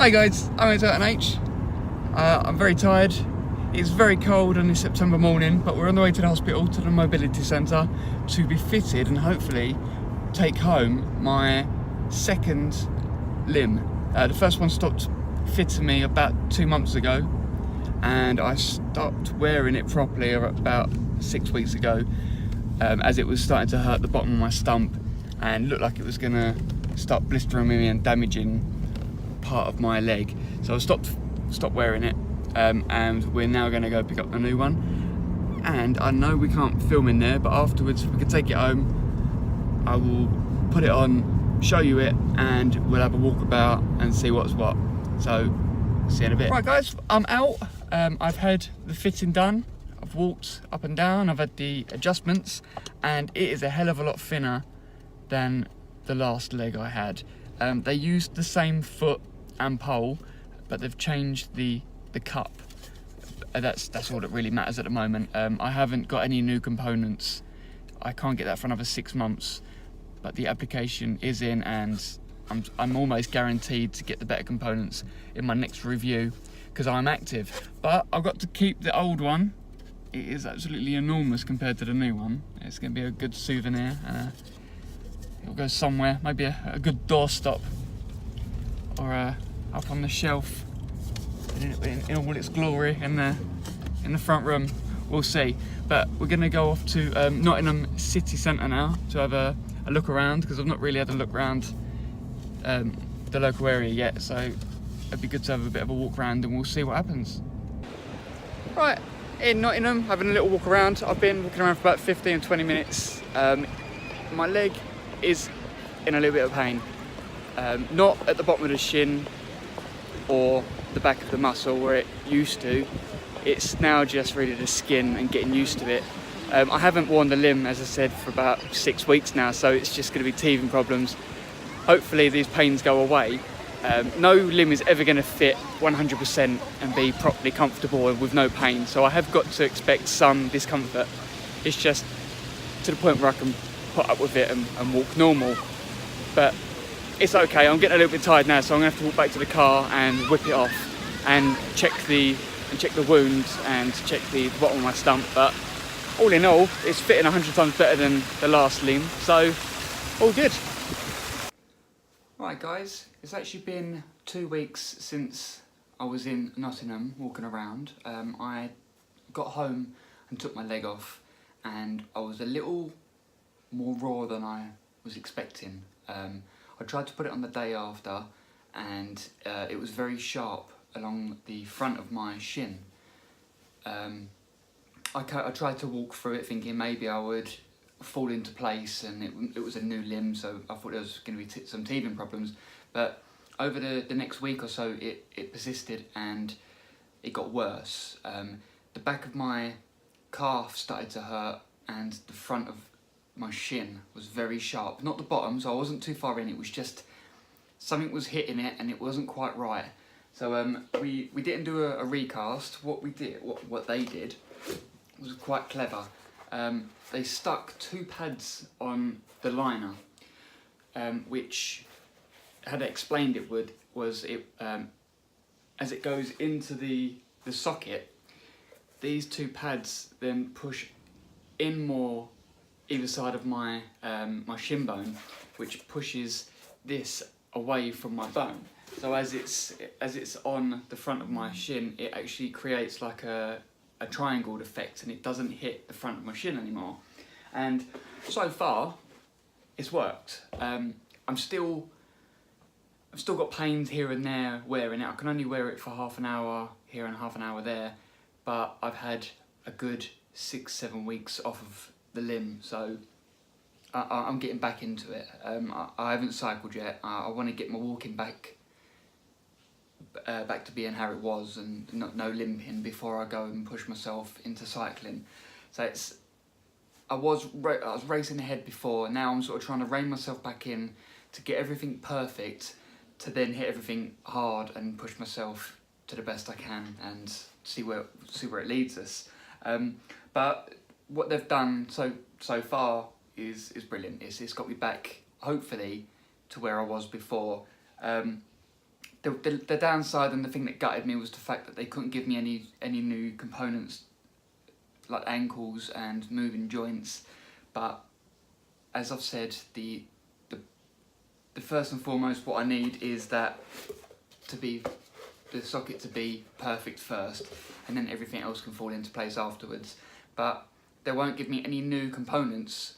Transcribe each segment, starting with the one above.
Hi guys, I'm Antony. I'm very tired. It's very cold on this September morning, but we're on the way to the hospital, to the mobility centre, to be fitted and hopefully take home my second limb. The first one stopped fitting me about 2 months ago, and I stopped wearing it properly about 6 weeks ago, as it was starting to hurt the bottom of my stump and looked like it was going to start blistering me and damaging part of my leg. So I stopped wearing it, and we're now going to go pick up the new one. And I know we can't film in there, but afterwards we can take it home. I will put it on, show you it, and we'll have a walkabout and see what's what. So see you in a bit. Right guys, I'm out. I've had the fitting done. I've walked up and down, I've had the adjustments, and it is a hell of a lot thinner than the last leg I had. They used the same foot and pole, but they've changed the cup. That's all that really matters at the moment. I haven't got any new components. I can't get that for another 6 months, but the application is in, and I'm almost guaranteed to get the better components in my next review because I'm active. But I've got to keep the old one. It is absolutely enormous compared to the new one. It's going to be a good souvenir. It'll go somewhere, maybe a good doorstop, or up on the shelf in all its glory in the front room. We'll see. But we're going to go off to Nottingham city centre now to have a look around, because I've not really had a look around the local area yet, so it'd be good to have a bit of a walk around and we'll see what happens. Right, in Nottingham, having a little walk around. I've been walking around for about 15 or 20 minutes. My leg is in a little bit of pain. Not at the bottom of the shin or the back of the muscle where it used to. It's now just really the skin and getting used to it. I haven't worn the limb, as I said, for about 6 weeks now, so it's just going to be teething problems. Hopefully these pains go away. No limb is ever going to fit 100% and be properly comfortable and with no pain, so I have got to expect some discomfort. It's just to the point where I can put up with it and walk normal, but it's okay. I'm getting a little bit tired now, so I'm gonna have to walk back to the car and whip it off and check the wound and check the bottom of my stump. But all in all, it's fitting 100 times better than the last limb, so all good. Right guys, it's actually been 2 weeks since I was in Nottingham walking around. I got home and took my leg off, and I was a little more raw than I was expecting. I tried to put it on the day after, and it was very sharp along the front of my shin. I tried to walk through it thinking maybe I would fall into place, and it was a new limb, so I thought there was going to be some teething problems. But over the next week or so, it persisted and it got worse. The back of my calf started to hurt, and the front of my shin was very sharp. Not the bottom, so I wasn't too far in. It was just something was hitting it and it wasn't quite right. So we didn't do a recast. What they did was quite clever. They stuck 2 pads on the liner, which, had I explained it was as it goes into the socket, these 2 pads then push in more either side of my my shin bone, which pushes this away from my bone. So as it's on the front of my shin, it actually creates like a triangled effect, and it doesn't hit the front of my shin anymore. And so far, it's worked. I've still got pains here and there wearing it. I can only wear it for half an hour here and half an hour there, but I've had a good 6-7 weeks off of the limb, so I'm getting back into it. I haven't cycled yet. I want to get my walking back to being how it was, and no limping before I go and push myself into cycling. So I was racing ahead before. Now I'm sort of trying to rein myself back in to get everything perfect, to then hit everything hard and push myself to the best I can and see where it leads us. But what they've done so far is brilliant. It's got me back, hopefully, to where I was before. the downside and the thing that gutted me was the fact that they couldn't give me any new components like ankles and moving joints. But as I've said, the first and foremost what I need is the socket to be perfect first, and then everything else can fall into place afterwards. But they won't give me any new components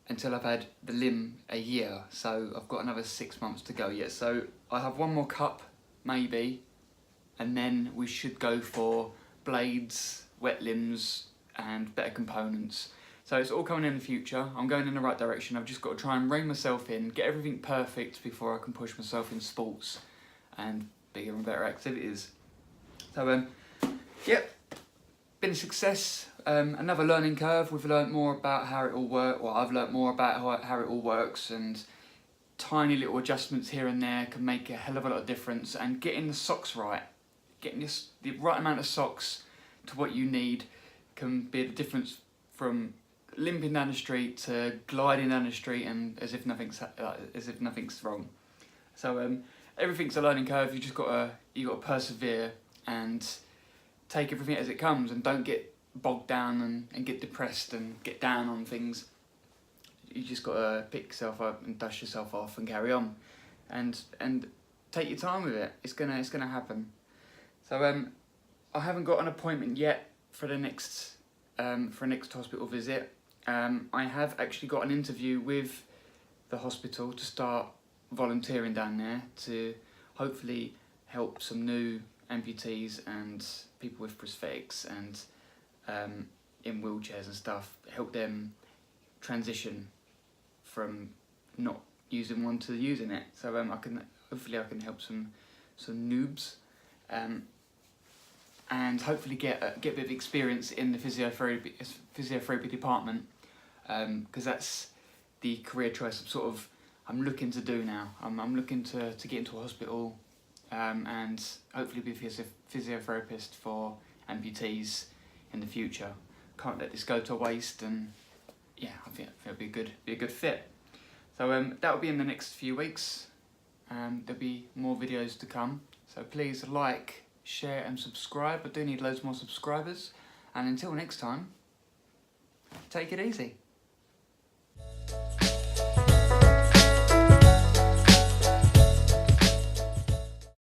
until I've had the limb a year, so I've got another 6 months to go yet. So I have one more cup maybe, and then we should go for blades, wet limbs and better components. So it's all coming in the future. I'm going in the right direction. I've just got to try and rein myself in, get everything perfect before I can push myself in sports and bigger and better activities. So yep, been a success. Another learning curve. We've learnt more about how it all works. Well, I've learnt more about how it all works, and tiny little adjustments here and there can make a hell of a lot of difference. And getting the socks right, getting the right amount of socks to what you need can be the difference from limping down the street to gliding down the street and as if nothing's wrong. So everything's a learning curve. You gotta persevere and take everything as it comes, and don't get bogged down and get depressed and get down on things. You just gotta pick yourself up and dust yourself off and carry on, and take your time with it. It's gonna happen. So I haven't got an appointment yet for the next hospital visit. I have actually got an interview with the hospital to start volunteering down there to hopefully help some new amputees and people with prosthetics and in wheelchairs and stuff, help them transition from not using one to using it. So hopefully I can help some noobs, and hopefully get a bit of experience in the physiotherapy department, because that's the career choice I'm looking to do now. I'm looking to get into a hospital, and hopefully be a physiotherapist for amputees in the future. Can't let this go to waste, and yeah, I think it'll be a good fit. So that'll be in the next few weeks. There'll be more videos to come. So please like, share and subscribe. I do need loads more subscribers. And until next time, take it easy.